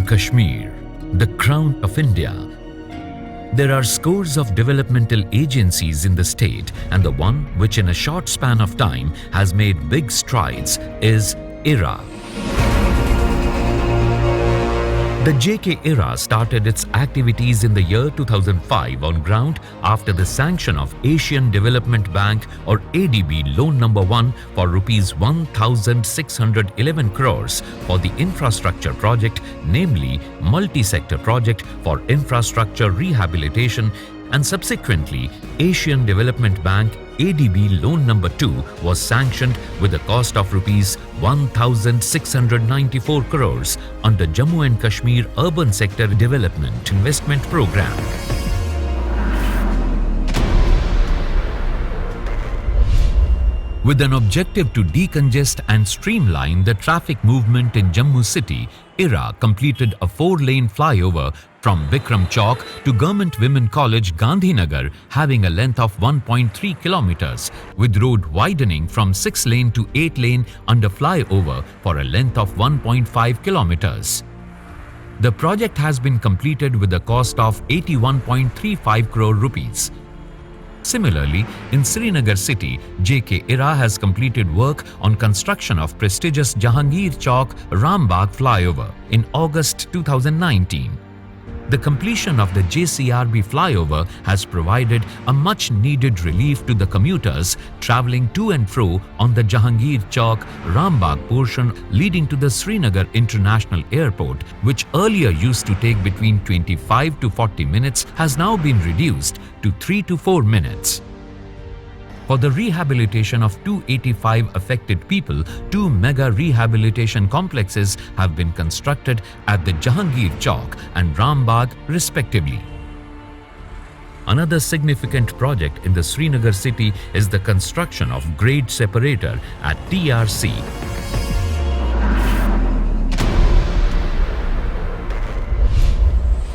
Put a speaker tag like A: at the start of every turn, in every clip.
A: Kashmir, the crown of India. There are scores of developmental agencies in the state, and the one which in a short span of time has made big strides is IRA. The JK IRA started its activities in the year 2005 on ground after the sanction of Asian Development Bank or ADB loan number 1 for rupees 1,611 crores for the infrastructure project, namely multi-sector project for infrastructure rehabilitation, and subsequently Asian Development Bank ADB loan number 2 was sanctioned with a cost of rupees 1,694 crores under Jammu and Kashmir Urban Sector Development Investment Program. With an objective to decongest and streamline the traffic movement in Jammu city, IRA completed a 4-lane flyover from Bikram Chowk to Government Women College, Gandhinagar, having a length of 1.3 kilometers, with road widening from 6-lane to 8-lane under flyover for a length of 1.5 kilometers. The project has been completed with a cost of 81.35 crore rupees. Similarly, in Srinagar city, JK IRA has completed work on construction of prestigious Jahangir Chowk Rambagh flyover in August 2019. The completion of the JCRB flyover has provided a much-needed relief to the commuters travelling to and fro on the Jahangir Chowk Rambagh portion leading to the Srinagar International Airport, which earlier used to take between 25 to 40 minutes, has now been reduced to 3 to 4 minutes. For the rehabilitation of 285 affected people, 2 mega rehabilitation complexes have been constructed at the Jahangir Chowk and Rambagh respectively. Another significant project in the Srinagar city is the construction of grade separator at TRC.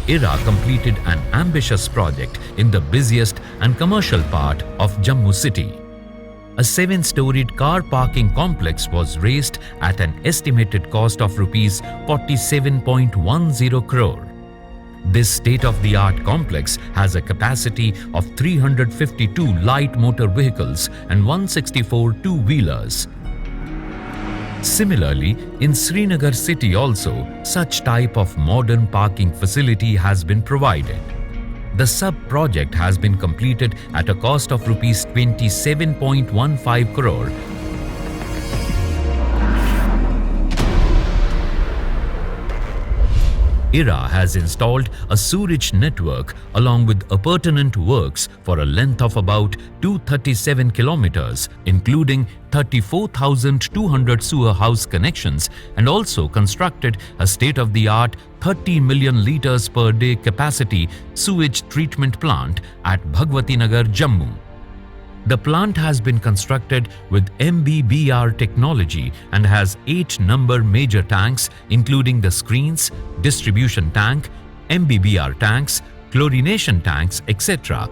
A: IRA completed an ambitious project in the busiest and commercial part of Jammu city. A 7-storied car parking complex was raised at an estimated cost of rupees 47.10 crore. This state-of-the-art complex has a capacity of 352 light motor vehicles and 164 two-wheelers. Similarly, in Srinagar city also, such type of modern parking facility has been provided. The sub-project has been completed at a cost of rupees 27.15 crore. IRA has installed a sewerage network along with appurtenant works for a length of about 237 kilometers, including 34,200 sewer house connections, and also constructed a state-of-the-art 30 million litres per day capacity sewage treatment plant at Bhagwati Nagar, Jammu. The plant has been constructed with MBBR technology and has 8-number major tanks including the screens, distribution tank, MBBR tanks, chlorination tanks, etc.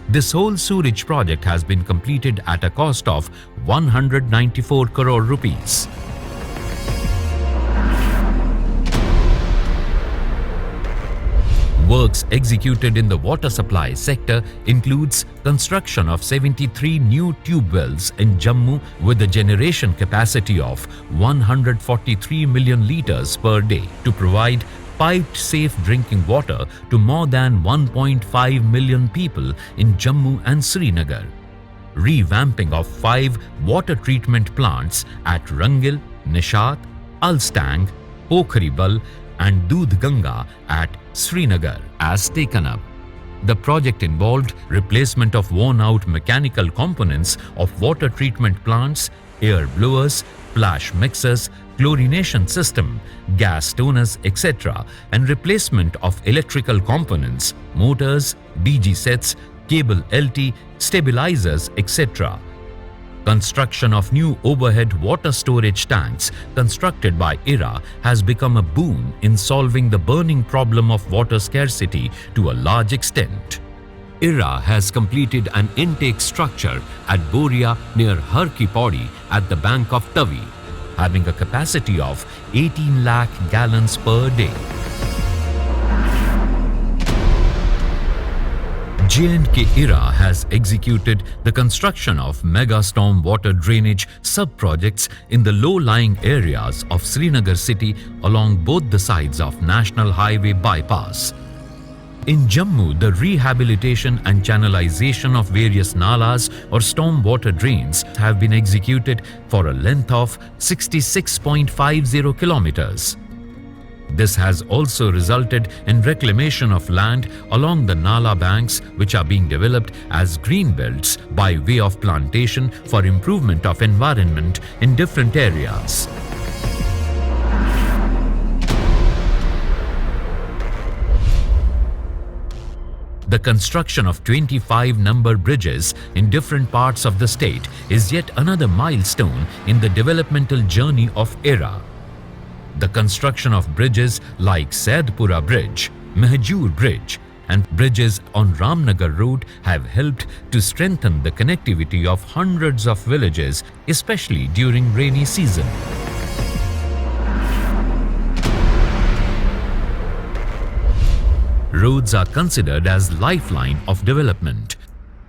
A: This whole sewerage project has been completed at a cost of 194 crore rupees. Works executed in the water supply sector includes construction of 73 new tube wells in Jammu with a generation capacity of 143 million litres per day to provide piped safe drinking water to more than 1.5 million people in Jammu and Srinagar. Revamping of 5 water treatment plants at Rangil, Nishat, Alstang, Pokharibal and Doodh Ganga at Srinagar as taken up. The project involved replacement of worn-out mechanical components of water treatment plants, air blowers, flash mixers, chlorination system, gas toners, etc., and replacement of electrical components, motors, DG sets, cable LT, stabilizers, etc. Construction of new overhead water storage tanks constructed by IRA has become a boon in solving the burning problem of water scarcity to a large extent. IRA has completed an intake structure at Boria near Har Ki Pauri at the bank of Tavi. having a capacity of 18 lakh gallons per day. J&K IRA has executed the construction of mega storm water drainage sub-projects in the low-lying areas of Srinagar city along both the sides of National Highway bypass. In Jammu, the rehabilitation and channelization of various nalas or storm water drains have been executed for a length of 66.50 kilometers. This has also resulted in reclamation of land along the Nala banks, which are being developed as green belts by way of plantation for improvement of environment in different areas. The construction of 25 number bridges in different parts of the state is yet another milestone in the developmental journey of IRA. The construction of bridges like Saidpura Bridge, Mehjur Bridge and bridges on Ramnagar Road have helped to strengthen the connectivity of hundreds of villages, especially during rainy season. Roads are considered as lifeline of development.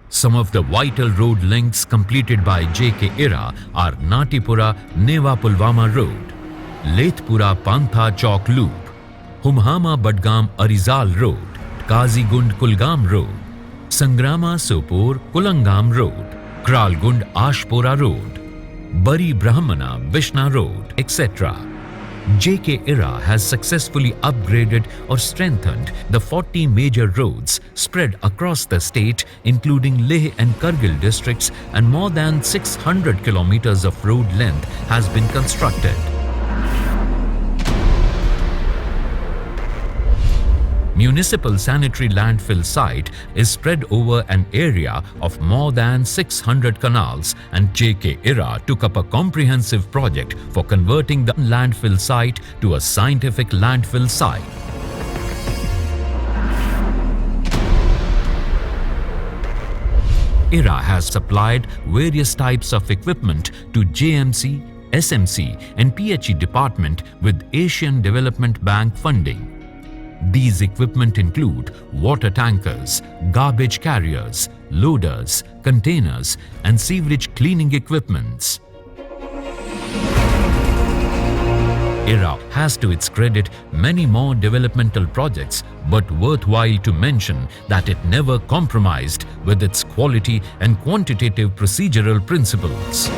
A: Some of the vital road lengths completed by JK IRA are Natipura Newa Pulwama Road, Lethpura Pantha Chowk Loop, Humhama Badgam Arizal Road, Kazigund Kulgam Road, Sangrama Sopur Kulangam Road, Kralgund Ashpora Road, Bari Brahmana Vishna Road, etc. JK IRA has successfully upgraded or strengthened the 40 major roads spread across the state, including Leh and Kargil districts, and more than 600 kilometers of road length has been constructed. Municipal sanitary landfill site is spread over an area of more than 600 canals, and JK IRA took up a comprehensive project for converting the landfill site to a scientific landfill site. IRA has supplied various types of equipment to JMC, SMC and PHE department with Asian Development Bank funding. These equipment include water tankers, garbage carriers, loaders, containers, and sewage cleaning equipments. IRA has to its credit many more developmental projects, but worthwhile to mention that it never compromised with its quality and quantitative procedural principles.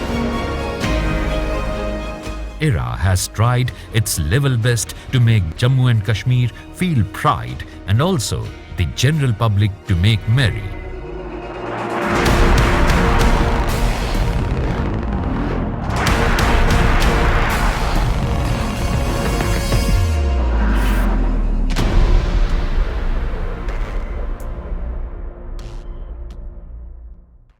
A: IRA has tried its level best to make Jammu and Kashmir feel pride and also the general public to make merry.